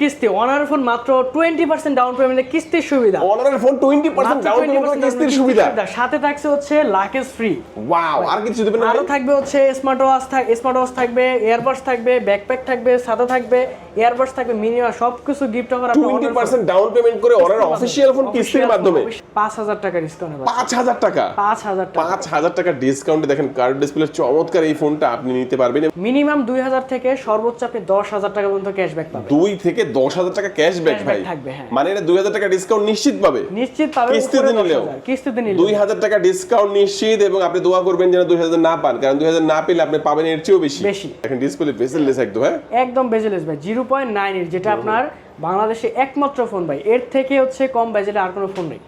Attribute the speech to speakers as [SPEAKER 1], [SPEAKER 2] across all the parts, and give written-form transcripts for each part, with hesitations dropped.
[SPEAKER 1] কিস্তি অনারের ফোন মাত্র 20% ডাউন পেমেন্টে কিস্তির সুবিধা।
[SPEAKER 2] অনারের ফোন 20% ডাউন পেমেন্টে কিস্তির সুবিধা,
[SPEAKER 1] সাথে থাকছে হচ্ছে লাকেজ ফ্রি।
[SPEAKER 2] ওয়াও, আর কিছু দিবেন না?
[SPEAKER 1] আরো থাকবে হচ্ছে স্মার্ট ওয়াচ থাকবে, এয়ারবাডস থাকবে, ব্যাকপ্যাক থাকবে, সাথে থাকবে এয়ারবাডস থাকবে, মিনিমাম সবকিছু গিফট অফার।
[SPEAKER 2] 20% ডাউন পেমেন্ট করে অনার অফিশিয়াল ফোন কিস্তির মাধ্যমে
[SPEAKER 1] 5000 টাকা ডিসকাউন্ট।
[SPEAKER 2] 5000 টাকা 5000 টাকা ডিসকাউন্টে দেখেন কার্ড ডিসপ্লে চমৎকার এই ফোনটা আপনি নিতে পারবেন।
[SPEAKER 1] মিনিমাম 2000 থেকে সর্বোচ্চ আপনি 10000 টাকা পর্যন্ত ক্যাশব্যাক পাবেন।
[SPEAKER 2] 2 থেকে 10000 টাকা ক্যাশব্যাক ভাই
[SPEAKER 1] থাকবে, হ্যাঁ।
[SPEAKER 2] মানে এটা 2000 টাকা ডিসকাউন্ট নিশ্চিত পাবে, কিস্তিতে নিলেও 2000 টাকা ডিসকাউন্ট নিশ্চিত। এবং আপনি দোয়া করবেন যেন 2000 না পান, কারণ 2000 না পেলে আপনি পাবেন এর চেয়েও বেশি। দেখেন ডিসপ্লে বেজেললেস একদম, হ্যাঁ
[SPEAKER 1] একদম বেজেললেস ভাই, 0.9 যেটা আপনার বাংলাদেশে একমাত্র ফোন ভাই, এর থেকে হচ্ছে কম বাজেটে আর কোনো ফোন নেই।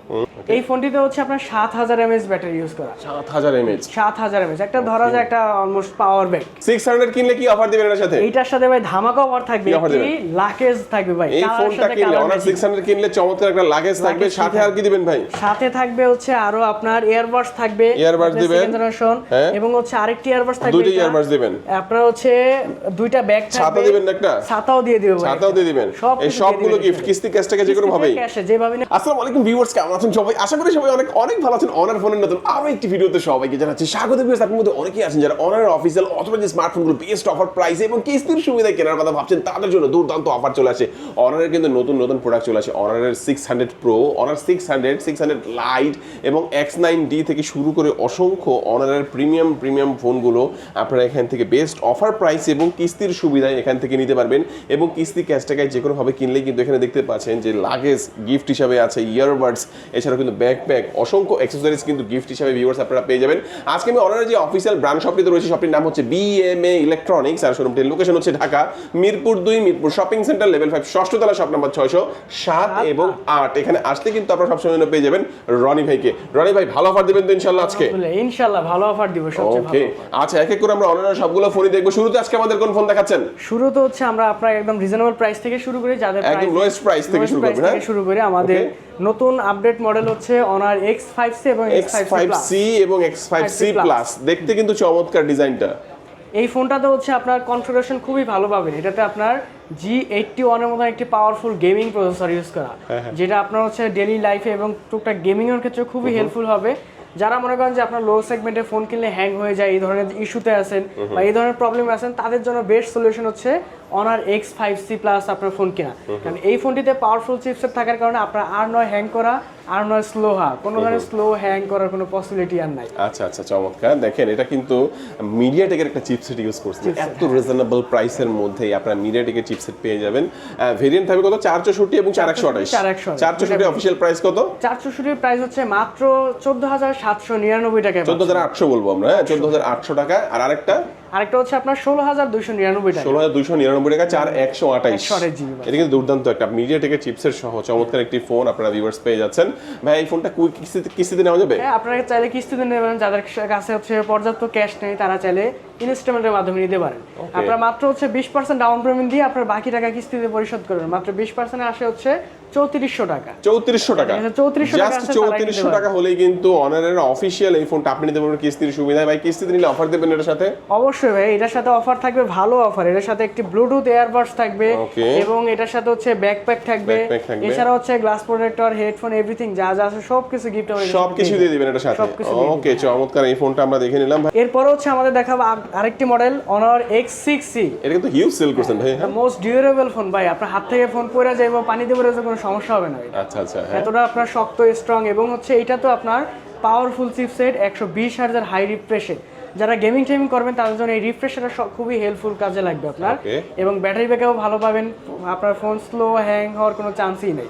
[SPEAKER 1] এই ফোনটিতে হচ্ছে আপনার 7000 mAh ব্যাটারি ইউজ করা। 7000 mAh একটা ধরা যায় একটা অলমোস্ট পাওয়ার ব্যাংক।
[SPEAKER 2] 600 কিনলে কি অফার দিবেন এর সাথে?
[SPEAKER 1] এইটার সাথে ভাই ধামাকা অফার থাকবে, কি লাকেজ থাকবে ভাই।
[SPEAKER 2] এই ফোনটা কিনলে অনার 600 কিনলে চমৎকার একটা লাকেজ থাকবে, সাথে আর কি দিবেন ভাই?
[SPEAKER 1] সাথে থাকবে হচ্ছে আরো আপনার ইয়ারবাডস থাকবে,
[SPEAKER 2] ইয়ারবাডস দিবেন
[SPEAKER 1] এবং হচ্ছে আরেকটি ইয়ারবাডস থাকবে,
[SPEAKER 2] দুইটা ইয়ারবাডস দিবেন।
[SPEAKER 1] আপনার হচ্ছে দুইটা ব্যাগ থাকবে,
[SPEAKER 2] ছাতা দিবেন না? একটা
[SPEAKER 1] ছাতাও দিয়ে দিবেন ভাই,
[SPEAKER 2] ছাতাও দিয়ে দিবেন। এই সবগুলো গিফট কিস্তি ক্যাশ টাকা যে কোনো ভাবে
[SPEAKER 1] ক্যাশে যেভাবে।
[SPEAKER 2] আসসালামু আলাইকুম ভিউয়ার্স, কেমন আছেন সবাই? আশা করি সবাই অনেক অনেক ভালো আছেন। অনার ফোনের নতুন আরো একটি ভিডিওতে সবাইকে জানাচ্ছি স্বাগত। ভিউয়ার্স, আপনাদের মধ্যে অনেকেই আছেন যারা অনারের অফিশিয়াল অথবা যে স্মার্টফোনগুলো বেস্ট অফার প্রাইসে এবং কিস্তির সুবিধায় কেনার কথা ভাবছেন, তাদের জন্য দুর্দান্ত অফার চলে আসে। অনারের কিন্তু নতুন নতুন প্রোডাক্ট চলে আসে। অনারের 600 প্রো, অনার 600 লাইট এবং X9D থেকে শুরু করে অসংখ্য অনারের প্রিমিয়াম ফোনগুলো আপনারা এখান থেকে বেস্ট অফার প্রাইস এবং কিস্তির সুবিধায় এখান থেকে নিতে পারবেন। এবং কিস্তি ক্যাশ টাকায় যে কোনোভাবে কিনলেই কিন্তু এখানে দেখতে পাচ্ছেন যে লাগেজ গিফট হিসাবে আছে, ইয়ারবাডস, এছাড়াও কিন্তু ব্যাকপ্যাক, অসংখ্য অ্যাক্সেসরিজ কিন্তু গিফট হিসাবে ভিউয়ার্স আপনারা পেয়ে যাবেন। আজকে আমি অনারের যে অফিসিয়াল ব্র্যান্ড শপটিতে রয়েছে, শপটির নাম হচ্ছে BMA ইলেকট্রনিক্স, আর শোরুমটির লোকেশন হচ্ছে Dhaka Mirpur 2, Mirpur shopping centre level 5 ষষ্ঠ তলা, শপ নাম্বার 607 এবং 8। এখানে আসলে কিন্তু আপনারা সবসময় পেয়ে যাবেন রনি ভাইকে। রনি ভাই, ভালো অফার দিবেন তো ইনশাআল্লাহ আজকে?
[SPEAKER 1] ইনশাআল্লাহ ভালো অফার দিব, সবচেয়ে ভালো।
[SPEAKER 2] ওকে, আচ্ছা এক এক করে আমরা অনারের সবগুলো ফোনই দেখব। শুরুতে আজকে আমাদের কোন ফোন দেখাচ্ছেন?
[SPEAKER 1] শুরুতে হচ্ছে আমরা আপনার একদম রিজনেবল প্রাইস থেকে শুরু করি, যাদের
[SPEAKER 2] একদম লোয়েস্ট প্রাইস থেকে শুরু করবেন। হ্যাঁ,
[SPEAKER 1] শুরু করে আমাদের নতুন আপডেট মডেল হচ্ছে অনার X5C এবং
[SPEAKER 2] X5C প্লাস। দেখতে কিন্তু চমৎকার ডিজাইনটা।
[SPEAKER 1] এই ফোনটাতে হচ্ছে আপনার কনফিগারেশন খুবই ভালো পাবেন। এটাতে আপনার G81 এর মতো একটি পাওয়ারফুল গেমিং প্রসেসর ইউজ করা, যেটা আপনার হচ্ছে ডেইলি লাইফে এবং টুকটাক গেমিং এর ক্ষেত্রে খুবই হেল্পফুল হবে। যারা মনে করেন যে আপনার লো সেগমেন্টে ফোন কিনলে হ্যাং হয়ে যায়, এই ধরনের ইস্যুতে আছেন বা এই ধরনের প্রবলেম আছেন, তাদের জন্য বেস্ট সলিউশন হচ্ছে অনার X5C প্লাস আপনার ফোন কেনা। কারণ এই ফোনটিতে পাওয়ারফুল চিপসেট থাকার কারণে আপনার আর নয় হ্যাং করা, আর নয় স্লো কোনো ধরনের স্লো হ্যাং করার কোনো পসিবিলিটি আর নাই।
[SPEAKER 2] আচ্ছা চমৎকার। দেখেন এটা কিন্তু মিডিয়াটেকের একটা চিপসেট ইউজ করছে, এত রিজনেবল প্রাইসের মধ্যে আপনারা মিডিয়াটেকের চিপসেট পেয়ে যাবেন। ভেরিয়েন্ট থাকবে কত? 464 এবং 4128। 464 অফিশিয়াল প্রাইস কত?
[SPEAKER 1] 464 এর প্রাইস হচ্ছে মাত্র 14799 টাকা।
[SPEAKER 2] 14800 বলবো আমরা, হ্যাঁ 14800 টাকা। আর আরেকটা
[SPEAKER 1] হচ্ছে আপনার 16299 টাকা।
[SPEAKER 2] 16299 টাকা 4128 জিবি। এটা কিন্তু দুর্দান্ত একটা মিডিয়াটেকের চিপসেট সহ চমৎকার একটি ফোন আপনারা ভিউয়ার্স পেয়ে যাচ্ছেন। ভাই এই ফোনটা কিস্তিতে নেওয়া যাবে?
[SPEAKER 1] হ্যাঁ, আপনারা চাইলে কিস্তিতে নেবেন। যাদের কাছে হচ্ছে পর্যাপ্ত ক্যাশ নেই, তারা চাইলে ইনস্টলমেন্টের মাধ্যমে নিতে পারেন। আপনারা মাত্র হচ্ছে 20% ডাউন পেমেন্ট দিয়ে আপনার বাকি টাকা কিস্তিতে পরিশোধ করবেন। মাত্র 20% আসে হচ্ছে 3400 টাকা।
[SPEAKER 2] 3400 টাকা, 3400 টাকা হলেই কিন্তু অনারের অফিশিয়াল এই ফোনটা আপনি নিতে পারবেন কিস্তির সুবিধায়। ভাই কিস্তিতে নিলে অফার দেবেন এর সাথে?
[SPEAKER 1] অবশ্যই ভাই, এটার সাথে অফার থাকবে, ভালো অফার। এর সাথে একটি ব্লুটুথ এয়ারবাডস থাকবে এবং এটার সাথে হচ্ছে ব্যাকপ্যাক থাকবে, এছাড়া হচ্ছে গ্লাস প্রোটেক্টর, হেডফোন, এভরিথিং যা যা আছে সবকিছু গিফট হবে,
[SPEAKER 2] সবকিছু দিয়ে দিবেন এর সাথে। ওকে, চমৎকার। এই ফোনটা আমরা দেখে নিলাম।
[SPEAKER 1] এরপর হচ্ছে আমাদের দেখাবো আরেকটি মডেল অনার X6C।
[SPEAKER 2] এটা কিন্তু হিউজ সেল করছেন ভাই।
[SPEAKER 1] হ্যাঁ, মোস্ট ডিউরেবল ফোন ভাই। আপনার হাত থেকে ফোন পড়ে যাবে, পানিতে পড়ে যাবে, কোনো সমস্যা হবে না।
[SPEAKER 2] আচ্ছা, হ্যাঁ
[SPEAKER 1] এতটা আপনার শক্ত স্ট্রং এবং হচ্ছে এটা তো আপনার পাওয়ারফুল চিপসেট, 120 হার্জের হাই রিফ্রেশে। যারা গেমিং করবেন তাদের জন্য এই রিফ্রেশটা খুবই হেল্পফুল কাজে লাগবে আপনার। এবং ব্যাটারি ব্যাকআপও ভালো পাবেন, আপনার ফোন স্লো হ্যাং হওয়ার কোনো চান্সই নেই।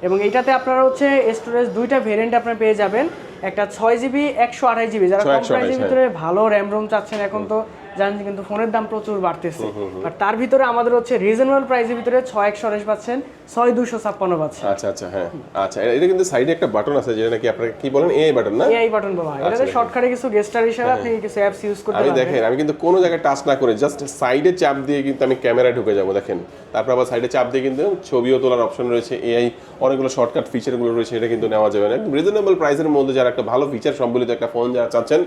[SPEAKER 1] এবং এইটাতে আপনারা হচ্ছে স্টোরেজ দুইটা ভেরিয়েন্ট আপনারা পেয়ে যাবেন, একটা 6GB 128GB। যারা কম প্রাইসের ভিতরে ভালো র্যাম রোম চাচ্ছেন, এখন তো জানেন কিন্তু ফোনের দাম প্রচুর বাড়তেছে, আর তার ভিতরে আমাদের হচ্ছে রিজনেবল প্রাইসের ভিতরে 6128 পাচ্ছেন, 6256 পাচ্ছেন।
[SPEAKER 2] আচ্ছা, হ্যাঁ আচ্ছা। এটা কিন্তু সাইডে একটা বাটন আছে যেটা নাকি আপনারা কি বলেন, এআই বাটন না?
[SPEAKER 1] এআই বাটন বলা হয়। এটাতে শর্টকাটে কিছু গেস্টার হিসেবে আপনি কিছু অ্যাপস ইউজ করতে পারবেন।
[SPEAKER 2] দেখেন আমি কিন্তু কোনো জায়গায় টাচ না করে জাস্ট সাইডে চাপ দিয়ে কিন্তু আমি ক্যামেরায় ঢুকে যাব। দেখেন, তারপর আবার সাইডে চাপ দিয়ে কিন্তু ছবিও তোলার অপশন রয়েছে, এআই অনেকগুলো শর্টকাট ফিচারগুলো রয়েছে, এটা কিন্তু নেওয়া যাবে না। একদম রিজনেবল প্রাইসের মধ্যে যারা একটা ভালো ফিচার সম্বলিত একটা ফোন যারা চাচ্ছেন,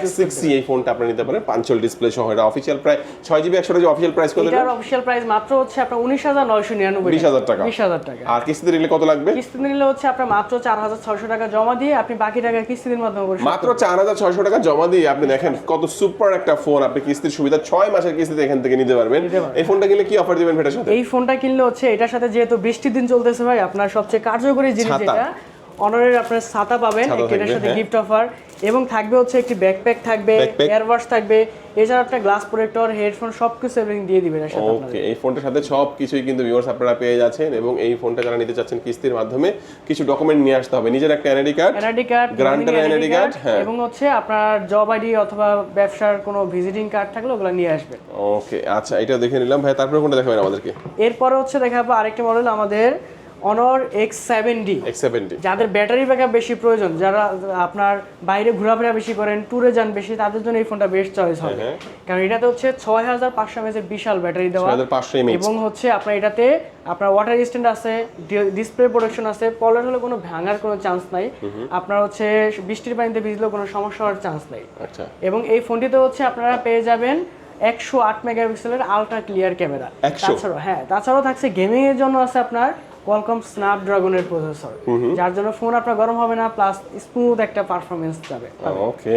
[SPEAKER 2] X6C এই ফোনটা আপনি নিতে পারেন ভার্চুয়াল ডিসপ্লে সহ, এটা official price 6GB 128GB official price কত?
[SPEAKER 1] এটার অফিসিয়াল প্রাইস মাত্র হচ্ছে আপনার 19,999
[SPEAKER 2] 20,000 টাকা।
[SPEAKER 1] 20,000 টাকা।
[SPEAKER 2] আর কিস্তিতে নিলে কত লাগবে?
[SPEAKER 1] কিস্তিতে নিলে হচ্ছে আপনার মাত্র 4,600 টাকা জমা দিয়ে আপনি বাকি টাকা কিস্তির মাধ্যমে পরিশোধ
[SPEAKER 2] মাত্র 4,600 টাকা জমা দিয়ে আপনি দেখেন কত সুপার একটা ফোন, আপনি কিস্তির সুবিধা 6 মাসের কিস্তিতে এখান থেকে নিতে পারবেন। এই ফোনটা কিনলে কি অফার দিবেন এটার সাথে?
[SPEAKER 1] এই ফোনটা কিনলে হচ্ছে এটার সাথে যেহেতু বৃষ্টির দিন চলতেছে ভাই, আপনার সবচেয়ে কার্যকরী জিনিস
[SPEAKER 2] ছাতা।
[SPEAKER 1] যেটা অনারের আপনার ছাতা পাবেন,
[SPEAKER 2] ছাতা
[SPEAKER 1] এটার
[SPEAKER 2] থাকবে,
[SPEAKER 1] সাথে
[SPEAKER 2] হ্যাঁ।
[SPEAKER 1] গিফট অফার এবং থাকবে হচ্ছে একটি ব্যাকপ্যাক থাকবে,
[SPEAKER 2] Backpack।
[SPEAKER 1] এয়ারবাডস থাকবে, এছাড়া একটা গ্লাস প্রোটেক্টর, হেডফোন সবকিছু এভরিথিং দিয়ে দিবেন এর সাথে আপনাদের।
[SPEAKER 2] ওকে, এই ফোনটার সাথে সব কিছুই কিন্তু ভিউয়ার্স আপনারা পেয়ে যাচ্ছেন। এবং এই ফোনটা যারা নিতে চাচ্ছেন কিস্তির মাধ্যমে কিছু ডকুমেন্ট নিয়ে আসতে হবে, নিজের একটা NID card,
[SPEAKER 1] NID card,
[SPEAKER 2] guarantor NID card, হ্যাঁ।
[SPEAKER 1] এবং হচ্ছে আপনার জব আইডি অথবা ব্যবসার কোনো ভিজিটিং কার্ড থাকলে ওগুলো নিয়ে আসবেন।
[SPEAKER 2] ওকে, আচ্ছা এটা দেখে নিলাম ভাই। তারপরে কোনটা দেখাবেন আমাদেরকে?
[SPEAKER 1] এরপরে হচ্ছে দেখাবো আরেকটি মডেল আমাদের অনর X70।
[SPEAKER 2] X70
[SPEAKER 1] যাদের ব্যাটারি ব্যাকআপ বেশি প্রয়োজন, যারা আপনার বাইরে ঘোরাফেরা বেশি করেন, ট্যুরে যান বেশি, তাদের জন্য এই ফোনটা বেস্ট চয়েস হবে।
[SPEAKER 2] হ্যাঁ।
[SPEAKER 1] কারণ এটাতে হচ্ছে 6500 mAh এর বিশাল ব্যাটারি দেওয়া
[SPEAKER 2] 6500 mAh।
[SPEAKER 1] এবং হচ্ছে আপনার এটাতে আপনার ওয়াটার রেজিস্ট্যান্ট আছে, ডিসপ্লে প্রোটেকশন আছে, পলার হলে কোনো ভাঙার কোনো চান্স নাই, আপনার হচ্ছে বৃষ্টির পানিতে ভিজলেও কোনো সমস্যা হওয়ার চান্স নাই।
[SPEAKER 2] আচ্ছা,
[SPEAKER 1] এবং এই ফোনটিতে হচ্ছে আপনারা পেয়ে যাবেন 108 মেগাপিক্সেলের আলট্রা ক্লিয়ার ক্যামেরা।
[SPEAKER 2] 100?
[SPEAKER 1] তাছাড়াও থাকছে গেমিং এর জন্য আছে আপনার কোয়ালকম স্ন্যাপড্রাগনের প্রসেসর, যার জন্য ফোন আপনার গরম হবে না, প্লাস স্মুথ একটা পারফরম্যান্স যাবে।
[SPEAKER 2] ওকে,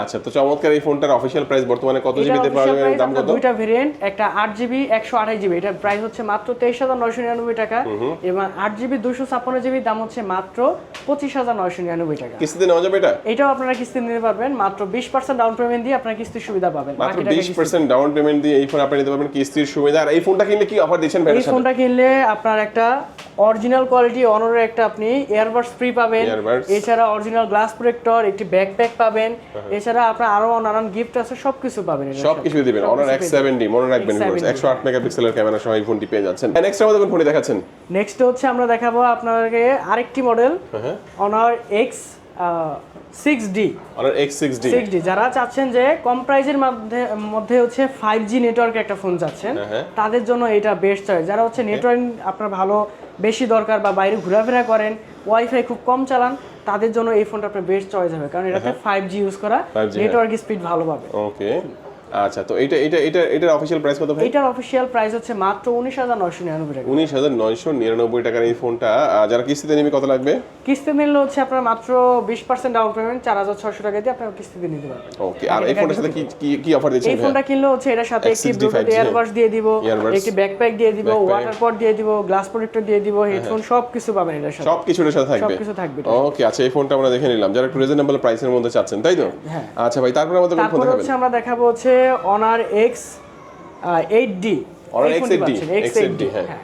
[SPEAKER 2] আচ্ছা তো চমৎকার। এই ফোনটার অফিশিয়াল প্রাইস বর্তমানে কত জিবিতে পাওয়া যাবে, দাম কত?
[SPEAKER 1] দুইটা ভেরিয়েন্ট, একটা 8GB 128GB, এটার প্রাইস হচ্ছে মাত্র 23,999 টাকা, এবং 8GB 256GB দাম হচ্ছে মাত্র 25,999 টাকা।
[SPEAKER 2] কিস্তিতে নেওয়া যাবে এটা?
[SPEAKER 1] এটাও আপনারা কিস্তি নিতে পারবেন, মাত্র 20% ডাউন পেমেন্ট দিয়ে আপনারা কিস্তির সুবিধা পাবেন।
[SPEAKER 2] মাত্র 20% ডাউন পেমেন্ট দিয়ে এই ফোন আপনি নিতে পারবেন কিস্তির সুবিধা। আর এই ফোনটা কিনলে কি অফার দিচ্ছেন ভাই?
[SPEAKER 1] এই ফোনটা কিনলে আপনার একটা অরিজিনাল কোয়ালিটি অনরের একটা আপনি ইয়ারবাডস ফ্রি পাবেন,
[SPEAKER 2] Earbuds।
[SPEAKER 1] এছাড়া অরিজিনাল গ্লাস প্রোটেক্টর, একটি ব্যাকপ্যাক পাবেন, এছাড়া আপনার আরো নানান গিফট আছে, সবকিছু পাবেন।
[SPEAKER 2] সবকিছু দিবেন। অনার X70 মনে রাখবেন ভিউয়ার্স, 108 মেগাপিক্সেলের ক্যামেরা সহ এই ফোনটি পেয়ে যাচ্ছেন। নেক্সট আমাদের কোন ফোনটি দেখাচ্ছেন?
[SPEAKER 1] নেক্সট হচ্ছে আমরা দেখাবো আপনাদেরকে আরেকটি model honour X6D।
[SPEAKER 2] Honour X6D।
[SPEAKER 1] যারা চাচ্ছেন যে কম প্রাইজের মধ্যে হচ্ছে 5G নেটওয়ার্ক একটা ফোন চাচ্ছেন, তাদের জন্য এটা বেস্ট চয়েস। যারা হচ্ছে নেটওয়ার্ক আপনার ভালো বেশি দরকার বা বাইরে ঘোরাফেরা করেন, ওয়াইফাই খুব কম চালান, তাদের জন্য এই ফোনটা আপনার বেস্ট চয়েস হবে, কারণ এটাতে 5G ইউজ করা,
[SPEAKER 2] 5G,
[SPEAKER 1] নেটওয়ার্ক স্পিড ভালো পাবে।
[SPEAKER 2] ওকে, আচ্ছা তো এটার অফিশিয়াল প্রাইস কত ভাই?
[SPEAKER 1] এটার অফিশিয়াল প্রাইস হচ্ছে মাত্র 19,999 টাকা।
[SPEAKER 2] 19,999 টাকার এই ফোনটা যারা কিস্তিতে নেবে কত লাগবে?
[SPEAKER 1] কিস্তি নিলে হচ্ছে আপনার মাত্র 20% ডাউন পেমেন্ট 4,600 টাকা দিয়ে আপনারা কিস্তিতে নিতে পারবেন।
[SPEAKER 2] ওকে, আর এই ফোনটার সাথে কি অফার দিচ্ছেন?
[SPEAKER 1] এই ফোনটা কিনলে হচ্ছে এটার সাথে একটি ব্লুটুথ ইয়ারবাডস দিয়ে দিব, একটি ব্যাকপ্যাক দিয়ে দিব, ওয়াটার পড দিয়ে দিব, গ্লাস প্রোটেক্টর দিয়ে দিব, হেডফোন সবকিছু পাবেন এটার সাথে।
[SPEAKER 2] সবকিছু এর সাথে থাকবে?
[SPEAKER 1] সবকিছু থাকবে।
[SPEAKER 2] ওকে, আচ্ছা এই ফোনটা আমরা দেখে নিলাম, যারা একটু রিজনেবল প্রাইসের মধ্যে চাচ্ছেন, তাই তো?
[SPEAKER 1] হ্যাঁ।
[SPEAKER 2] আচ্ছা ভাই, তারপর আমাদের কোন ফোন
[SPEAKER 1] তারপর
[SPEAKER 2] দেখাবেন?
[SPEAKER 1] হচ্ছে আমরা দেখাবো হচ্ছে অনার X8D।
[SPEAKER 2] Honor
[SPEAKER 1] এই ফোনটি
[SPEAKER 2] X8D,
[SPEAKER 1] পাচ্ছেন, X8D,
[SPEAKER 2] হ্যাঁ।
[SPEAKER 1] হ্যাঁ।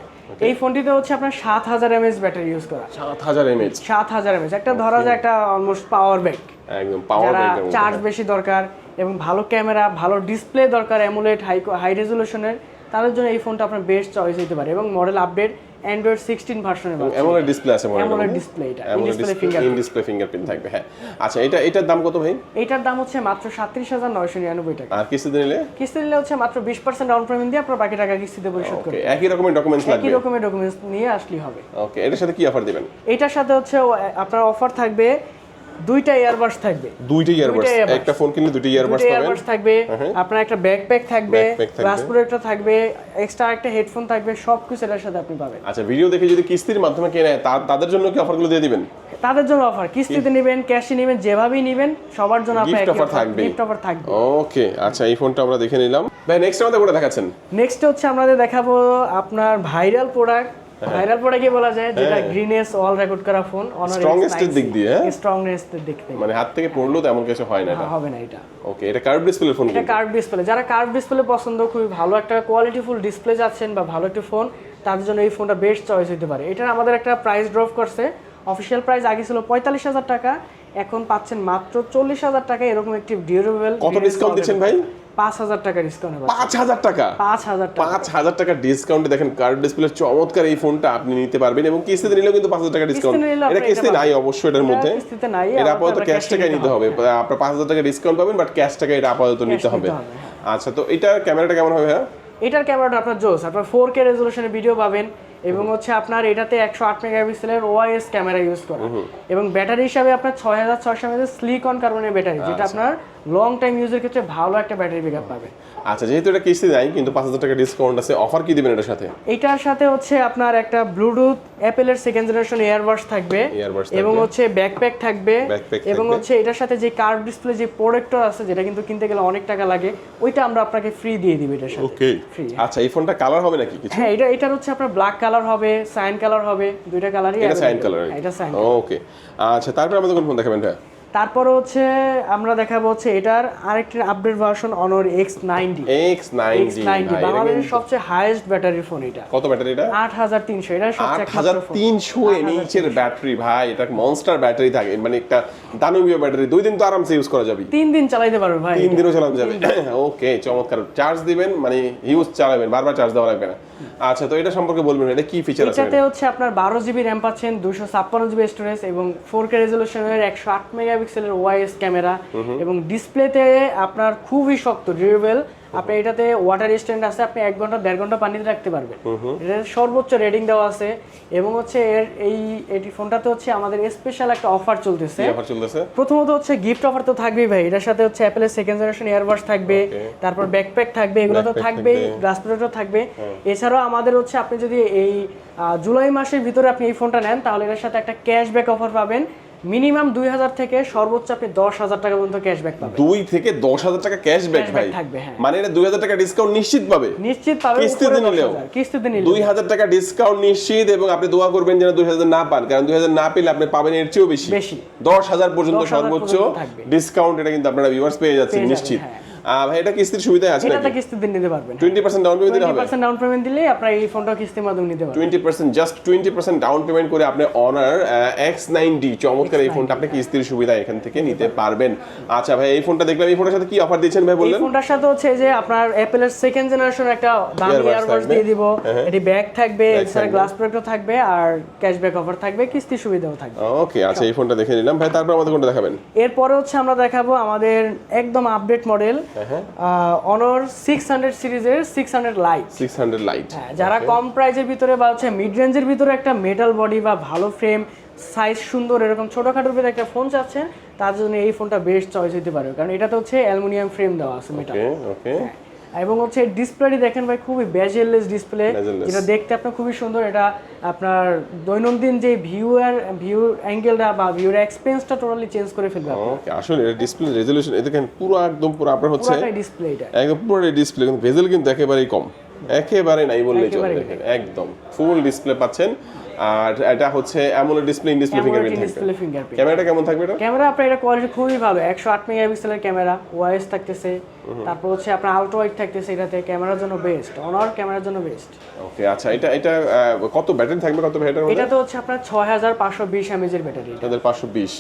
[SPEAKER 1] এই ফোনটিতে হচ্ছে আপনার 7000 mAh ব্যাটারি ইউজ করা।
[SPEAKER 2] 7000 mAh?
[SPEAKER 1] 7000 mAh, একটা ধরা যায় একটা অলমোস্ট পাওয়ার ব্যাংক।
[SPEAKER 2] একদম পাওয়ার
[SPEAKER 1] যারা
[SPEAKER 2] ব্যাংকের
[SPEAKER 1] চার্জ বেশি দরকার এবং ভালো ক্যামেরা, ভালো ডিসপ্লে দরকার, অ্যামোলেড হাই রেজোলিউশনের, তাদের জন্য এই ফোনটা আপনার বেস্ট চয়েস হতে পারে। এবং মডেল আপডেট Android 16 ভার্সনে পাচ্ছেন।
[SPEAKER 2] অ্যামোলেড ডিসপ্লে আছে মনে হয়?
[SPEAKER 1] অ্যামোলেড ডিসপ্লে, এটা
[SPEAKER 2] ইন ডিসপ্লে ফিঙ্গারপ্রিন্ট থাকবে, হ্যাঁ। আচ্ছা এটার দাম কত ভাই?
[SPEAKER 1] এটার দাম হচ্ছে মাত্র 37,999 টাকা।
[SPEAKER 2] আর কিস্তিতে নিলে?
[SPEAKER 1] কিস্তি নিলে হচ্ছে মাত্র 20% ডাউন পেমেন্ট দিয়ে আপনার বাকি টাকা কিস্তিতে পরিশোধ
[SPEAKER 2] ওকে,
[SPEAKER 1] করবেন।
[SPEAKER 2] একই রকমের ডকুমেন্টস লাগবে?
[SPEAKER 1] একই রকমের ডকুমেন্টস নিয়ে আসলেই হবে।
[SPEAKER 2] ওকে, এটার সাথে কি অফার দিবেন?
[SPEAKER 1] এটার সাথে হচ্ছে আপনার অফার থাকবে, দুইটা ইয়ারবাডস থাকবে।
[SPEAKER 2] দুইটা ইয়ারবাডস? একটা ফোন কিনলে দুইটা ইয়ারবাডস পাবেন?
[SPEAKER 1] ইয়ারবাডস থাকবে, আপনার একটা ব্যাকপ্যাক থাকবে, গ্লাস প্রোটেক্টর থাকবে, এক্সট্রা একটা হেডফোন থাকবে, সবকিছু এটার সাথে আপনি পাবেন।
[SPEAKER 2] আচ্ছা, ভিডিও দেখে যদি কিস্তির মাধ্যমে কেনে তাদের জন্য কি অফারগুলো দিয়ে দিবেন?
[SPEAKER 1] তাদের জন্য অফার, কিস্তিতে নেবেন, ক্যাশে নেবেন, যেভাবেই নেবেন, সবার জন্য আপনার
[SPEAKER 2] গিফট অফার থাকবে।
[SPEAKER 1] গিফট অফার থাকবে।
[SPEAKER 2] ওকে, আচ্ছা এই ফোনটা আমরা দেখে নিলাম ভাই। নেক্সট আমাদের কোনটা দেখাচ্ছেন?
[SPEAKER 1] নেক্সট হচ্ছে আমাদের দেখাবো আপনার ভাইরাল প্রোডাক্ট কি বলা যায়, যেটা গ্রিনেস অল রেকর্ড করা ফোন, অনার
[SPEAKER 2] স্ট্রংগেস্ট এর দিক দিয়ে, হ্যাঁ
[SPEAKER 1] স্ট্রংগেস্ট এর দিক থেকে,
[SPEAKER 2] মানে হাত থেকে পড়লেও তেমন কিছু হয় না, এটা
[SPEAKER 1] হবে না এটা।
[SPEAKER 2] ওকে, এটা কার্ভ ডিসপ্লে ফোন?
[SPEAKER 1] এটা কার্ভ ডিসপ্লে, যারা কার্ভ ডিসপ্লে পছন্দ, খুবই ভালো একটা কোয়ালিটিফুল ডিসপ্লে যাচ্ছেন বা ভালো একটা ফোন, তাদের জন্য এই ফোনটা বেস্ট চয়েস হতে পারে। এটার আমাদের একটা প্রাইস ড্রপ করছে, অফিশিয়াল প্রাইস আগে ছিল 45,000 টাকা, এখন পাচ্ছেন মাত্র 40,000 টাকা। এরকম একটি ডিউরেবল।
[SPEAKER 2] কত ডিসকাউন্ট দিচ্ছেন ভাই?
[SPEAKER 1] 5,000 টাকা ডিসকাউন্ট।
[SPEAKER 2] 5,000 টাকা?
[SPEAKER 1] 5,000
[SPEAKER 2] টাকা ডিসকাউন্টে দেখেন কার্ভ ডিসপ্লে চমৎকার এই ফোনটা আপনি নিতে পারবেন। এবং কিস্তিতে নিলেও কিন্তু 5,000 টাকা ডিসকাউন্ট। এটা কিস্তি নাই অবশ্যই এটার মধ্যে,
[SPEAKER 1] কিস্তিতে নাই,
[SPEAKER 2] এটা আপাতত ক্যাশ টাকায় নিতে হবে। আপনার 5,000 টাকা ডিসকাউন্ট পাবেন, বাট ক্যাশ টাকা এটা আপাতত নিতে হবে। আচ্ছা, তো এটার ক্যামেরাটা কেমন হবে ভাই?
[SPEAKER 1] এটার ক্যামেরাটা আপনার জোস, আপনার 4K রেজোলিউশনের ভিডিও পাবেন, এবং হচ্ছে আপনার এটাতে 108 মেগাপিক্সেলের ওআইএস ক্যামেরা ইউজ করা, এবং ব্যাটারি হিসাবে আপনার 6600 mAh সিলিকন কার্বনের ব্যাটারি, যেটা আপনার লং টাইম ইউজের ক্ষেত্রে ভালো একটা ব্যাটারি ব্যাকআপ পাবেন।
[SPEAKER 2] আচ্ছা, যেহেতু এটা কিস্তি নাই কিন্তু 5,000 টাকা ডিসকাউন্ট আছে, অফার কি দিবেন এটার সাথে?
[SPEAKER 1] এটার সাথে হচ্ছে আপনার একটা ব্লুটুথ অ্যাপেলের সেকেন্ড জেনারেশন ইয়ারবাডস থাকবে এবং হচ্ছে ব্যাকপ্যাক থাকবে এবং হচ্ছে এটার সাথে যে কার্ভ ডিসপ্লে যে প্রোটেক্টর আছে যেটা কিন্তু কিনতে গেলে অনেক টাকা লাগে, ওইটা আমরা আপনাকে ফ্রি দিয়ে দিব এটার সাথে।
[SPEAKER 2] ওকে, আচ্ছা এই ফোনটা কালার হবে নাকি কিছু?
[SPEAKER 1] হ্যাঁ, এটার হচ্ছে আপনার ব্ল্যাক কালার হবে, সাইন কালার হবে, দুইটা কালারই।
[SPEAKER 2] এটা সাইন কালার,
[SPEAKER 1] এটা সাইন।
[SPEAKER 2] ওকে, আচ্ছা তারপর আমাদের কোন ফোন দেখাবেন ভাই?
[SPEAKER 1] তারপরে হচ্ছে আমরা দেখাবো হচ্ছে এটার আরেকটা আপডেট ভার্সন Honor X90 বাংলাদেশের সবচেয়ে হাইয়েস্ট ব্যাটারি ফোন। এটা
[SPEAKER 2] কত ব্যাটারি? এটা
[SPEAKER 1] 8300। এটা সবচেয়ে
[SPEAKER 2] 8300 mAh এর ব্যাটারি ভাই, এটা মনস্টার ব্যাটারি থাকে, মানে একটা দানবীয় ব্যাটারি। 2 দিন তো আরামসে ইউজ করা যাবে,
[SPEAKER 1] 3 দিন চালাতে পারবে ভাই,
[SPEAKER 2] 3 দিনও চালানো যাবে। ওকে, চমৎকার। চার্জ দিবেন মানে ইউজ চালাবেন, বারবার চার্জ দেওয়া লাগবে না। আচ্ছা, তো এটা সম্পর্কে বলবেন, এটা কি ফিচার আছে?
[SPEAKER 1] এটাতে হচ্ছে আপনার 12 জিবি র্যাম পাচ্ছেন, 256 জিবি স্টোরেজ এবং 4K রেজোলিউশনের 108 মেগাপিক্সেলের ওআইএস ক্যামেরা এবং ডিসপ্লেতে আপনার খুবই শক্ত ডিউরেবল। আপনি এটাতে ওয়াটার স্ট্যান্ড আছে, আপনি 1 ঘন্টা 1.5 ঘন্টা পানিতে রাখতে পারবেন। এর সর্বোচ্চ রেটিং দেওয়া আছে এবং হচ্ছে এই ফোনটাতে হচ্ছে আমাদের স্পেশাল একটা অফার চলতেছে। প্রথমত হচ্ছে গিফট অফার তো থাকবেই ভাই, এটার সাথে হচ্ছে অ্যাপেলের সেকেন্ড জেনারেশন ইয়ারবাডস থাকবে, তারপর ব্যাকপ্যাক থাকবে, এগুলো তো থাকবেই, গ্লাস প্রোটেক্টর থাকবে। এছাড়াও আমাদের হচ্ছে আপনি যদি এই জুলাই মাসের ভিতরে আপনি এই ফোনটা নেন তাহলে এর সাথে একটা ক্যাশব্যাক অফার পাবেন। মিনিমাম 2000 থেকে সর্বোচ্চ আপনি 10,000 টাকা পর্যন্ত ক্যাশব্যাক পাবেন।
[SPEAKER 2] 2 থেকে 10,000 টাকা ক্যাশব্যাক ভাই
[SPEAKER 1] থাকবে, হ্যাঁ।
[SPEAKER 2] মানে এটা 2000 টাকা ডিসকাউন্ট নিশ্চিত পাবে,
[SPEAKER 1] নিশ্চিত পাবে।
[SPEAKER 2] কিস্তিতে নিলেও 2000 টাকা ডিসকাউন্ট নিশ্চিত। এবং আপনি দোয়া করবেন যেন 2000 না পান, কারণ 2000 না পেলে আপনি পাবেন এর চেয়েও বেশি 10,000 পর্যন্ত সর্বোচ্চ ডিসকাউন্ট। এটা কিন্তু আপনারা ভিউয়ার্স পেয়ে যাচ্ছেন নিশ্চিত। ভাই এটা কিস্তির সুবিধা আছে নাকি?
[SPEAKER 1] এটা কিস্তিতে নিতে পারবেন,
[SPEAKER 2] 20% ডাউন পেমেন্ট দিতে হবে।
[SPEAKER 1] 20% ডাউন পেমেন্ট দিলে আপনারা এই ফোনটা কিস্তির মাধ্যমে নিতে পারবেন।
[SPEAKER 2] 20% জাস্ট 20% ডাউন পেমেন্ট করে আপনি Honor X90 চমৎকার এই ফোনটা আপনি কিস্তির সুবিধা এখান থেকে নিতে পারবেন। আচ্ছা ভাই, এই ফোনটা দেখলাম, এই ফোনটার সাথে কি অফার দিচ্ছেন ভাই বললেন?
[SPEAKER 1] এই ফোনটার সাথে হচ্ছে যে আপনার অ্যাপেলের সেকেন্ড জেনারেশনের একটা দামি ইয়ারবাডস দিয়ে দিব, এটি ব্যাগ থাকবে, এছাড়া গ্লাস প্রোটেক্টর থাকবে আর ক্যাশব্যাক অফার থাকবে, কিস্তির সুবিধাও থাকবে।
[SPEAKER 2] ওকে, আচ্ছা এই ফোনটা দেখে নিলাম ভাই। তারপর আমাদের কোনটা দেখাবেন?
[SPEAKER 1] এরপরে হচ্ছে আমরা দেখাবো আমাদের একদম আপডেট মডেল Honor 600 সিরিজের 600 লাইট। হ্যাঁ, যারা কম প্রাইজের ভিতরে বা হচ্ছে মিড রেঞ্জের ভিতরে একটা মেটাল বডি বা ভালো ফ্রেম, সাইজ সুন্দর, এরকম ছোটখাটোর ভিতরে একটা ফোন চাচ্ছেন, তার জন্য এই ফোনটা বেস্ট চয়েস হতে পারে, কারণ এটাতে হচ্ছে অ্যালুমিনিয়াম ফ্রেম দেওয়া আছে মেটাল।
[SPEAKER 2] ওকে,
[SPEAKER 1] এবং হচ্ছে ডিসপ্লেটি দেখেন ভাই, খুবই বেজেললেস ডিসপ্লে, যেটা দেখতে আপনার খুবই সুন্দর। এটা আপনার দৈনন্দিন যে ভিউ অ্যাঙ্গেলটা বা ভিউর এক্সপেরিয়েন্সটা টোটালি চেঞ্জ করে ফেলবে।
[SPEAKER 2] ওকে, আসলে এটা ডিসপ্লে রেজোলিউশন এটা দেখেন পুরো একদম পুরো আপনার হচ্ছে
[SPEAKER 1] পুরোটাই ডিসপ্লে, এটা
[SPEAKER 2] একদম পুরো ডিসপ্লে, কিন্তু বেজেল কিন্তু একেবারেই কম, একেবারে নাই বললেই চলে। দেখেন একদম ফুল ডিসপ্লে পাচ্ছেন। আর এটা হচ্ছে AMOLED display, in display fingerprint থাকবে। ক্যামেরাটা কেমন থাকবে? এটা
[SPEAKER 1] ক্যামেরা আপনার এটা কোয়ালিটি খুবই ভালো, 108 মেগাপিক্সেলের ক্যামেরা, ওআইএস থাকতেছে, তারপর হচ্ছে আপনার আলট্রা ওয়াইড থাকতেছে, এটাতে ক্যামেরার জন্য বেস্ট, Honor ক্যামেরার জন্য বেস্ট।
[SPEAKER 2] ওকে, আচ্ছা এটা কত ব্যাটারি থাকবে? কত ব্যাটারি?
[SPEAKER 1] এটা তো হচ্ছে আপনার 6520 mAh এর ব্যাটারি।
[SPEAKER 2] 6520।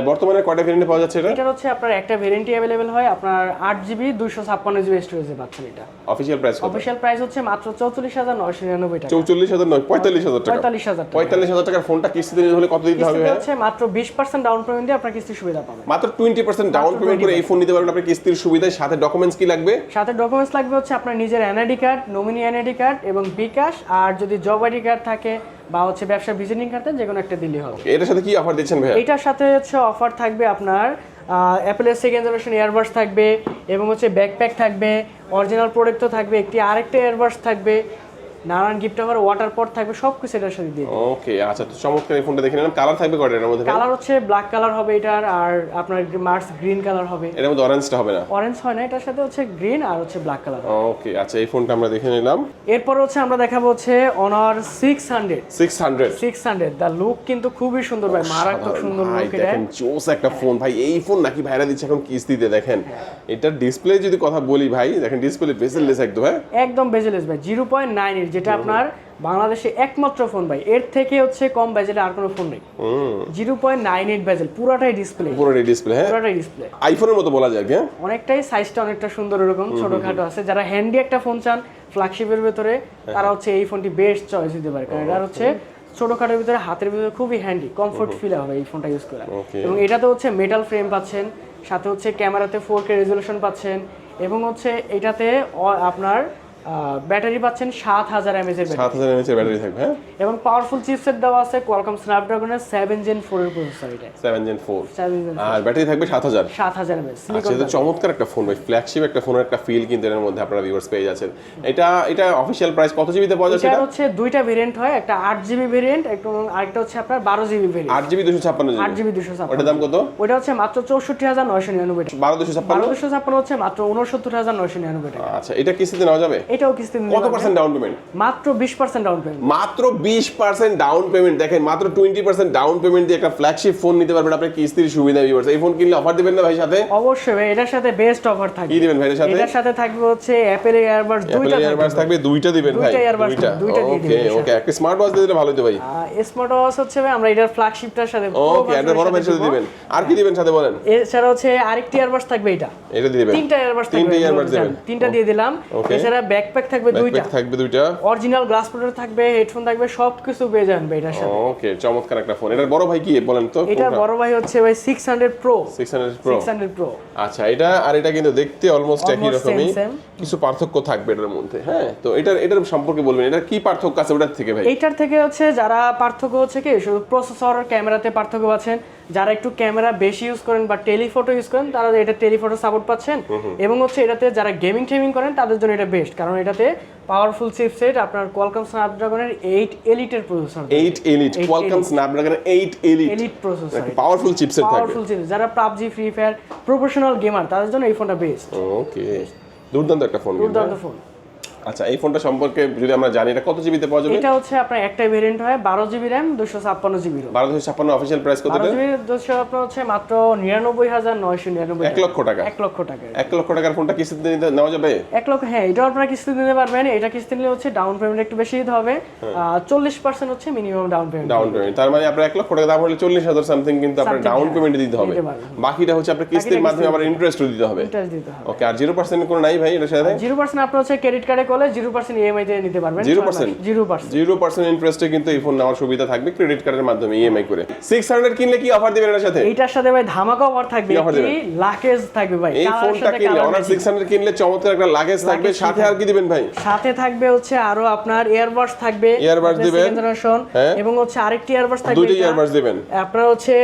[SPEAKER 2] বর্তমানে কয়টা ভেরিয়েন্টে পাওয়া যাচ্ছে এটা?
[SPEAKER 1] এটা হচ্ছে আপনার একটা ভেরিয়েন্টই अवेलेबल হয়, আপনার 8GB 256GB স্টোরেজে পাচ্ছেন। এটা
[SPEAKER 2] অফিশিয়াল প্রাইস কত?
[SPEAKER 1] অফিশিয়াল প্রাইস হচ্ছে মাত্র 44999 টাকা।
[SPEAKER 2] 44000 নয়, 45000 টাকা। 45000 টাকার ফোনটা কিস্তিতে নিতে হলে কত দিতে হবে?
[SPEAKER 1] হচ্ছে মাত্র 20% ডাউন পেমেন্ট দিয়ে আপনার কিস্তির সুবিধা পাবেন।
[SPEAKER 2] মাত্র 20% ডাউন পেমেন্ট করে এই ফোন নিতে পারবেন আপনি কিস্তির সুবিধায়। সাথে ডকুমেন্টস কি লাগবে?
[SPEAKER 1] সাথে ডকুমেন্টস লাগবে হচ্ছে আপনার নিজের NID card, nominee NID card এবং বিকাশ, আর যদি জব আইডি কার্ড থাকে বা হচ্ছে ব্যবসা ভিজিটিং কার্ড, যে কোনো একটা দিলেই হবে।
[SPEAKER 2] এটার সাথে কি অফার দিচ্ছেন ভাই?
[SPEAKER 1] এটার সাথে হচ্ছে অফার থাকবে আপনার অ্যাপেলের সেকেন্ড জেনারেশন ইয়ারবাডস থাকবে এবং হচ্ছে ব্যাকপ্যাক থাকবে, অরিজিনাল প্রোডাক্টও থাকবে, আরেকটা ইয়ারবাডস থাকবে, নানান গিফট অফার, ওয়াটার পট থাকবে, সবকিছু এটার সাথে দিয়ে।
[SPEAKER 2] ওকে, আচ্ছা তো চমৎকার এই ফোনটা দেখে নিলাম। কালার থাকবে কয়টা এর মধ্যে?
[SPEAKER 1] কালার হচ্ছে ব্ল্যাক কালার হবে এটার, আর আপনার মার্স গ্রিন কালার হবে।
[SPEAKER 2] এর মধ্যে অরেঞ্জটা হবে না?
[SPEAKER 1] অরেঞ্জ হয় না, এটার সাথে হচ্ছে গ্রিন আর হচ্ছে ব্ল্যাক কালার।
[SPEAKER 2] ওকে, আচ্ছা এই ফোনটা আমরা দেখে নিলাম।
[SPEAKER 1] এরপর হচ্ছে আমরা দেখাবো হচ্ছে Honor 600 দা লুক কিন্তু খুবই সুন্দর ভাই, মারাত্মক সুন্দর লুক। এটা
[SPEAKER 2] দেখেন জোস একটা ফোন ভাই। এই ফোন নাকি ভাইরা দিচ্ছে এখন কিস্তিতে। দেখেন এটার ডিসপ্লে যদি কথা বলি ভাই, দেখেন ডিসপ্লে বেজেললেস একদম। হ্যাঁ,
[SPEAKER 1] একদম বেজেললেস ভাই, 0.9 যেটা আপনার বাংলাদেশে একমাত্র ফোন ভাই, এর থেকে হচ্ছে কম বেজেলে আর কোনো ফোন নেই। 0.98 বেজেল, পুরোটাই ডিসপ্লে। হ্যাঁ, পুরোটাই ডিসপ্লে,
[SPEAKER 2] আইফোনের মতো বলা যায়। হ্যাঁ,
[SPEAKER 1] অনেকটাই সাইজটা অনেকটা সুন্দর, এরকম ছোটখাটো আছে। যারা হ্যান্ডি একটা ফোন চান ফ্ল্যাগশিপের ভিতরে, তারা হচ্ছে এই ফোনটি বেস্ট চয়েস দিতে পারে, কারণ এটা হচ্ছে ছোটখাটোর ভিতরে, হাতের ভিতরে খুবই হ্যান্ডি, কমফোর্ট ফিল হবে এই ফোনটা ইউজ করা। এবং এটাতে হচ্ছে মেটাল ফ্রেম পাচ্ছেন, সাথে হচ্ছে ক্যামেরাতে 4K রেজলিউশন পাচ্ছেন এবং হচ্ছে এটাতে আপনার ব্যাটারি পাচ্ছেন 7000 mAh এর ব্যাটারি,
[SPEAKER 2] 7000 mAh এর ব্যাটারি থাকবে, হ্যাঁ।
[SPEAKER 1] এবং পাওয়ারফুল চিপসেট দেওয়া আছে কোয়ালকম স্ন্যাপড্রাগনের 7 Gen 4 এর প্রসেসর এটা,
[SPEAKER 2] 7 Gen 4
[SPEAKER 1] 7 Gen 4,
[SPEAKER 2] আর ব্যাটারি থাকবে 7000।
[SPEAKER 1] 7000 mAh
[SPEAKER 2] আচ্ছা, এটা চমৎকার একটা ফোন ভাই, ফ্ল্যাগশিপ একটা ফোনের একটা ফিল কিন্তু এর মধ্যে আপনারা ভিউয়ার্স পেয়ে যাচ্ছেন। এটা অফিশিয়াল প্রাইস কত জিবিতে পাওয়া যাচ্ছে?
[SPEAKER 1] এটা
[SPEAKER 2] এটা
[SPEAKER 1] হচ্ছে দুইটা ভেরিয়েন্ট হয়, একটা 8GB ভেরিয়েন্ট, একটা আরেকটা হচ্ছে আপনার 12GB variant.
[SPEAKER 2] 8GB 256 GB,
[SPEAKER 1] 8GB 256,
[SPEAKER 2] ওটার দাম কত?
[SPEAKER 1] ওটা হচ্ছে মাত্র 64999 টাকা।
[SPEAKER 2] 12
[SPEAKER 1] 1256 হচ্ছে মাত্র 69999 টাকা।
[SPEAKER 2] আচ্ছা, এটা কিস্তিতে নেওয়া যাবে?
[SPEAKER 1] এটাও কিস্তি নিতে
[SPEAKER 2] কত
[SPEAKER 1] পারবেন।
[SPEAKER 2] Percent down payment?
[SPEAKER 1] মাত্র 20% ডাউন পেমেন্ট।
[SPEAKER 2] মাত্র 20% ডাউন পেমেন্ট। দেখেন, মাত্র 20% ডাউন পেমেন্ট দিয়ে একটা ফ্ল্যাগশিপ ফোন নিতে পারবেন আপনি কিস্তির সুবিধা ভিউয়ার্স। এই ফোন কিনলে অফার দিবেন না ভাই সাথে?
[SPEAKER 1] অবশ্যই ভাই, এটার সাথে বেস্ট অফার থাকবে।
[SPEAKER 2] কি দিবেন ভাই এর সাথে?
[SPEAKER 1] এটার সাথে থাকবে হচ্ছে অ্যাপল এয়ারবাডস দুইটা
[SPEAKER 2] এয়ারবাডস থাকবে, দুইটা দিবেন ভাই?
[SPEAKER 1] দুইটা দিয়ে
[SPEAKER 2] ওকে
[SPEAKER 1] দিবেন।
[SPEAKER 2] ওকে, একটা স্মার্ট ওয়াচ দিলে ভালো হতো ভাই।
[SPEAKER 1] স্মার্ট ওয়াচ হচ্ছে ভাই আমরা এটার ফ্ল্যাগশিপটার সাথে
[SPEAKER 2] ওকে, এটা বড় ভাইয়ের সাথে দিবেন। আর কি দিবেন সাথে বলেন?
[SPEAKER 1] এছাড়া হচ্ছে আরেকটি এয়ারবাডস থাকবে, এটা
[SPEAKER 2] দিয়ে দিবেন।
[SPEAKER 1] তিনটা এয়ারবাডস থাকবে,
[SPEAKER 2] তিনটা earbuds দিবেন।
[SPEAKER 1] তিনটা দিয়ে দিলাম। এছাড়া ব্যাকপ্যাক থাকবে দুইটা,
[SPEAKER 2] ব্যাকপ্যাক থাকবে দুইটা,
[SPEAKER 1] অরিজিনাল গ্লাস প্রোটেক্টর থাকবে, হেডফোন থাকবে, সবকিছু পেয়ে যাবেন ভাই এটার সাথে।
[SPEAKER 2] ওকে, চমৎকার একটা ফোন। এটার বড় ভাই কি বলেন তো?
[SPEAKER 1] এটার বড় ভাই হচ্ছে ভাই 600 Pro।
[SPEAKER 2] 600 Pro। আচ্ছা, এটা আর এটা কিন্তু দেখতে অলমোস্ট একই রকমই, কিছু পার্থক্য থাকবে এটার মধ্যে, হ্যাঁ। তো এটার সম্পর্কে বলবেন, এটার কি পার্থক্য আছে ওটার থেকে ভাই?
[SPEAKER 1] এইটার থেকে হচ্ছে যারা পার্থক্য হচ্ছে কি শুধু প্রসেসর ক্যামেরাতে পার্থক্য পাচ্ছেন, যারা একটু ক্যামেরা বেশি ইউজ করেন বা টেলিফটো ইউজ করেন তারা এটা টেলিফটো সাপোর্ট পাচ্ছেন, এবং হচ্ছে এটাতে যারা গেমিং টেমিং করেন তাদের জন্য এটা বেস্ট, কারণ এটাতে পাওয়ারফুল চিপসেট আপনার কোয়ালকম স্ন্যাপড্রাগনের 8 এলিটের processor,
[SPEAKER 2] 8 elite, Qualcomm Snapdragon 8 elite
[SPEAKER 1] processor,
[SPEAKER 2] powerful chipset থাকবে।
[SPEAKER 1] পাওয়ারফুল চিপস, যারা PUBG Free Fire professional gamer তাদের জন্য এই ফোনটা বেস্ট।
[SPEAKER 2] ওকে, দুর্দান্ত একটা ফোন।
[SPEAKER 1] দুর্দান্ত ফোন।
[SPEAKER 2] আচ্ছা, এই ফোনটা সম্পর্কে যদি আমরা জানি, এটা কত জিবিতে পাওয়া যাবে?
[SPEAKER 1] এটা হচ্ছে আপনার একটাই ভেরিয়েন্ট হয় 12GB RAM 256GB।
[SPEAKER 2] 1256 official price কত?
[SPEAKER 1] 12GB 256 হচ্ছে মাত্র 99,999
[SPEAKER 2] 1 লক্ষ টাকা।
[SPEAKER 1] 1 লক্ষ টাকা।
[SPEAKER 2] 1 লক্ষ টাকার ফোনটা কিস্তিতে নেওয়া যাবে?
[SPEAKER 1] 1 লক্ষ, হ্যাঁ, এটাও আপনারা কিস্তি দিতে পারবেন। এটা কিস্তি নিলে হচ্ছে ডাউন পেমেন্ট একটু বেশি দিতে হবে, 40% হচ্ছে মিনিমাম ডাউন পেমেন্ট।
[SPEAKER 2] তার মানে আপনার 1 লক্ষ টাকা দাম হলে 40,000 সামথিং কিন্তু আপনার ডাউন পেমেন্ট দিতে হবে, বাকিটা হচ্ছে আপনার কিস্তির মাধ্যমে আবার ইন্টারেস্ট দিতে হবে। ওকে, আর 0% কোনো নাই ভাই এর সাথে?
[SPEAKER 1] 0% আপনার হচ্ছে ক্রেডিট কার্ডে করলে 0% ইএমআই তে নিতে পারবেন।
[SPEAKER 2] 0% ইন্টারেস্টে কিন্তু এই ফোন নেওয়ার সুবিধা থাকবে ক্রেডিট কার্ডের মাধ্যমে ইএমআই করে। 600 কিনলে কি অফার দিবেন এর সাথে?
[SPEAKER 1] এইটার সাথে ভাই ধামাকা অফার থাকবে, কি লাগেজ থাকবে ভাই।
[SPEAKER 2] এই ফোনটা কিনলে অনার 600 কিনলে চমৎকার একটা লাগেজ থাকবে, সাথে আর কি দিবেন ভাই?
[SPEAKER 1] সাথে থাকবে হচ্ছে আরো আপনার ইয়ারবাডস থাকবে,
[SPEAKER 2] ইয়ারবাডস দিবেন,
[SPEAKER 1] এবং হচ্ছে আরেকটি ইয়ারবাডস থাকবে,
[SPEAKER 2] দুইটা ইয়ারবাডস দিবেন।
[SPEAKER 1] আপনার হচ্ছে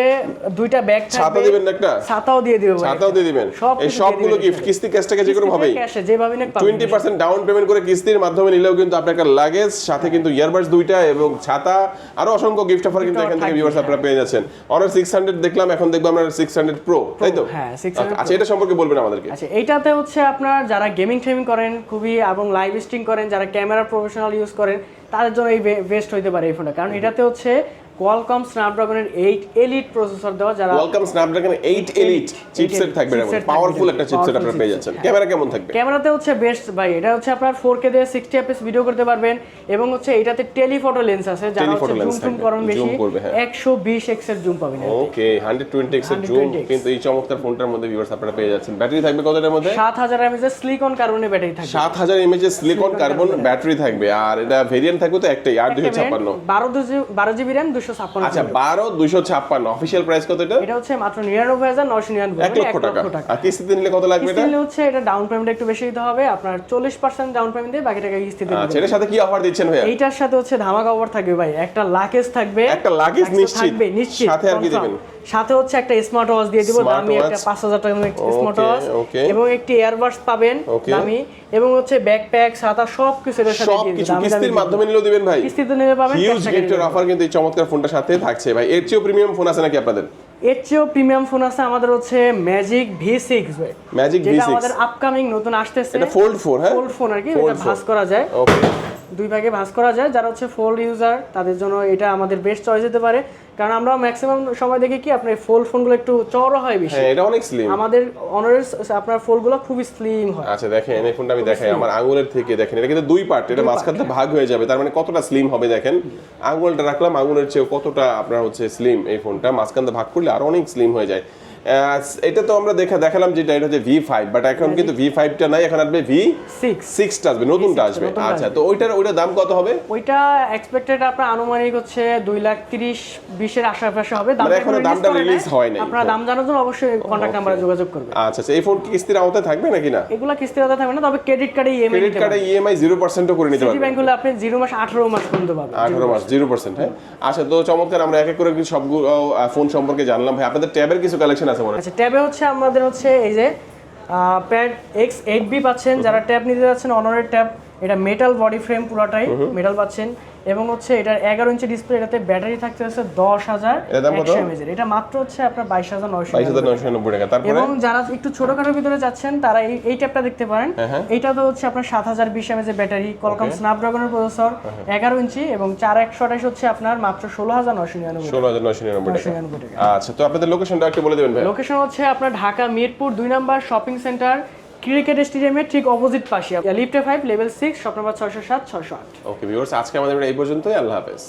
[SPEAKER 1] দুইটা ব্যাগ থাকবে,
[SPEAKER 2] ছাতা দিবেন না একটা?
[SPEAKER 1] ছাতাও দিয়ে দিব ভাই,
[SPEAKER 2] ছাতাও দিয়ে দিবেন। এই সবগুলো গিফট কিস্তি ক্যাশ টাকা যে কোনো ভাবেই,
[SPEAKER 1] ক্যাশে যেভাবে নেক পাবেন।
[SPEAKER 2] 20% ডাউন পেমেন্ট করে কিস্তির মাধ্যমে নিলেও কিন্তু আপনার একটা লাগেজ, সাথে কিন্তু ইয়ারবাডস দুইটা এবং ছাতা, আরো অসংখ্য গিফট অফার কিন্তু এখান থেকে ভিউয়ার্স আপনারা পেয়ে যাচ্ছেন। অনার 600 দেখলাম, এখন দেখবো আমরা 600 প্রো, তাই তো?
[SPEAKER 1] হ্যাঁ, 600
[SPEAKER 2] আচ্ছা, এটা সম্পর্কে বলবেন আমাদেরকে।
[SPEAKER 1] আচ্ছা, এইটাতে হচ্ছে আপনার যারা গেমিং টেমিং করেন খুবই, এবং লাইভ স্ট্রিম করেন, যারা ক্যামেরা প্রফেশনাল ইউজ করেন তাদের জন্য এই বেস্ট হইতে পারে এই ফোনটা, কারণ এটাতে হচ্ছে কোয়ালকম স্ন্যাপড্রাগনের 8 এলিট প্রসেসর দেওয়া, যারা
[SPEAKER 2] কোয়ালকম স্ন্যাপড্রাগন 8 এলিট চিপসেট থাকবে, এর পাওয়ারফুল একটা চিপসেট আপনারা পেয়ে যাচ্ছেন। ক্যামেরা কেমন থাকবে?
[SPEAKER 1] ক্যামেরাতে হচ্ছে বেস্ট ভাই, এটা হচ্ছে আপনার 4K দিয়ে 60 fps ভিডিও করতে পারবেন, এবং হচ্ছে এটাতে টেলিফটো লেন্স আছে, যারা হচ্ছে জুম টুম করেন বেশি, 120x এর জুম পাবেন।
[SPEAKER 2] ওকে, 120x এর জুম কিন্তু এই চমৎকার ফোনটার মধ্যে ভিউয়ার্স আপনারা পেয়ে যাচ্ছেন। ব্যাটারি থাকবে কতটার মধ্যে?
[SPEAKER 1] 7000 mAh এর সিলিকন কার্বনের ব্যাটারি থাকবে,
[SPEAKER 2] 7000 mAh এর সিলিকন কার্বন ব্যাটারি থাকবে, আর এটা ভেরিয়েন্ট থাকবে তো একটাই, 8256,
[SPEAKER 1] 12GB RAM 256।
[SPEAKER 2] আচ্ছা, 12256 অফিশিয়াল প্রাইস কত এটা?
[SPEAKER 1] এটা হচ্ছে মাত্র 99,999,
[SPEAKER 2] 1 লক্ষ টাকা। আর কিস্তিতে নিলে কত লাগবে এটা?
[SPEAKER 1] কিস্তিতে হচ্ছে এটা ডাউন পেমেন্ট একটু বেশি দিতে হবে, আপনার 40% ডাউন পেমেন্ট দিয়ে বাকি টাকা কিস্তিতে দিতে হবে।
[SPEAKER 2] আচ্ছা, এর সাথে কি অফার দিচ্ছেন ভাই?
[SPEAKER 1] এইটার সাথে হচ্ছে ধামাকা অফার থাকবে ভাই, একটা লাগেজ থাকবে,
[SPEAKER 2] একটা লাগেজ নিশ্চিত,
[SPEAKER 1] সাথে আর কি দিবেন? সাথে হচ্ছে একটা স্মার্ট ওয়াচ দিয়ে দিব, দামি একটা 5000 টাকার স্মার্ট ওয়াচ, এবং একটি ইয়ারবাডস পাবেন দামি, এবং হচ্ছে ব্যাকপ্যাক, ছাতা সবকিছু এর সাথে দিয়ে দিব।
[SPEAKER 2] কিস্তির মাধ্যমে নিলেও দিবেন ভাই?
[SPEAKER 1] কিস্তিতে নিলে পাবেন।
[SPEAKER 2] হিউজ গিফটের অফার কিন্তু এই চমৎকার ফোনটার সাথে থাকছে ভাই। এর চেয়েও প্রিমিয়াম ফোন আছে নাকি আপনাদের?
[SPEAKER 1] এর চেয়েও প্রিমিয়াম ফোন আছে আমাদের, হচ্ছে ম্যাজিক V6 ভাই,
[SPEAKER 2] ম্যাজিক
[SPEAKER 1] যেটা
[SPEAKER 2] V6
[SPEAKER 1] আমাদের আপকামিং নতুন আসতেছে।
[SPEAKER 2] এটা ফোল্ড ফোন, হ্যাঁ,
[SPEAKER 1] ফোল্ড ফোন আর কি, এটা ভাঁজ করা যায়,
[SPEAKER 2] ওকে,
[SPEAKER 1] দুই ভাগে ভাঁজ করা যায়। যারা হচ্ছে ফোল্ড ইউজার তাদের জন্য এটা আমাদের বেস্ট চয়েস হতে পারে, কারণ আমরা ম্যাক্সিমাম সময় দেখি কি আপনার ফোল্ড ফোনগুলো একটু চওড়া হয় বেশি,
[SPEAKER 2] হ্যাঁ, এটা অনেক স্লিম।
[SPEAKER 1] আমাদের অনারের আপনার ফোল্ডগুলো খুবই স্লিম হয়।
[SPEAKER 2] আচ্ছা, দেখেন এই ফোনটা আমি দেখাই, আমার আঙ্গুলের থেকে দেখেন, এটা কিন্তু দুই পার্ট, এটা মাঝখানে ভাগ হয়ে যাবে, তার মানে কতটা স্লিম হবে দেখেন। আঙ্গুলটা রাখলাম, আঙ্গুলের চেয়ে কতটা আপনার হচ্ছে স্লিম এই ফোনটা, মাঝখানে ভাগ করলে আরো অনেক স্লিম হয়ে যায়। এটা তো আমরা দেখালাম যেটা এটা হচ্ছে V5, বাট এখন কিন্তু V5টা নাই, এখন আসবে V6টা আসবে, নতুনটা আসবে। আচ্ছা, তো ওইটার দাম কত হবে?
[SPEAKER 1] ওইটা এক্সপেক্টেড আপনার আনুমানিক হচ্ছে 2,30,20 এর আশেপাশে হবে।
[SPEAKER 2] মানে এখনো দামটা রিলিজ হয় নাই।
[SPEAKER 1] আপনারা দাম জানার জন্য অবশ্যই কন্টাক্ট নাম্বারে যোগাযোগ করবেন।
[SPEAKER 2] আচ্ছা, এই ফোন কি কিস্তির আওতায় থাকবে নাকি না?
[SPEAKER 1] এগুলা কিস্তির আওতায় থাকবে না, তবে ক্রেডিট কার্ডে ইএমআই
[SPEAKER 2] ক্রেডিট কার্ডে ইএমআই 0% করে নিতে
[SPEAKER 1] সিটি
[SPEAKER 2] পারবেন।
[SPEAKER 1] ব্যাংক হলে আপনি 0 মাস 18 মাস পর্যন্ত পাবেন।
[SPEAKER 2] 18 মাস 0%। হ্যাঁ, আচ্ছা, তো চমৎকার, আমরা এক এক করে সবগুলো ফোন সম্পর্কে জানলাম। ভাই, আপনাদের ট্যাবের কিছু কালেকশন আছে মনে হয়?
[SPEAKER 1] আচ্ছা, ট্যাবে হচ্ছে আমাদের হচ্ছে এই যে প্যাড X8B পাচ্ছেন, যারা ট্যাব নিতে যাচ্ছেন অনারের ট্যাব, এটা মেটাল বডি ফ্রেম পুরোটাই মেটাল পাচ্ছেন, এবং হচ্ছে এটার 11 ইঞ্চি ডিসপ্লে, এটাতে ব্যাটারি থাকতে হচ্ছে 10,100 mAh। এটা মাত্র হচ্ছে আপনার 22,990
[SPEAKER 2] টাকা। তারপরে
[SPEAKER 1] এবং যারা একটু ছোটখাটোর ভিতরে যাচ্ছেন তারা এই ট্যাবটা দেখতে পারেন। এইটা তো হচ্ছে আপনার 7,020 mAh ব্যাটারি, কলকম স্ন্যাপড্রাগনের প্রসেসর, 11 ইঞ্চি এবং 4128 হচ্ছে আপনার মাত্র 16,999
[SPEAKER 2] টাকা। আচ্ছা, তো আপনাদের লোকেশনটা একটু বলে দেবেন ভাই।
[SPEAKER 1] লোকেশন হচ্ছে আপনার Dhaka Mirpur 2 number shopping centre cricket স্টেডিয়ামের ঠিক অপোজিট পাশে, লিফটে 5 level 6 shop number 607 608।
[SPEAKER 2] Okay viewers, আজকে আমাদের এই পর্যন্তই। আল্লাহ হাফেজ।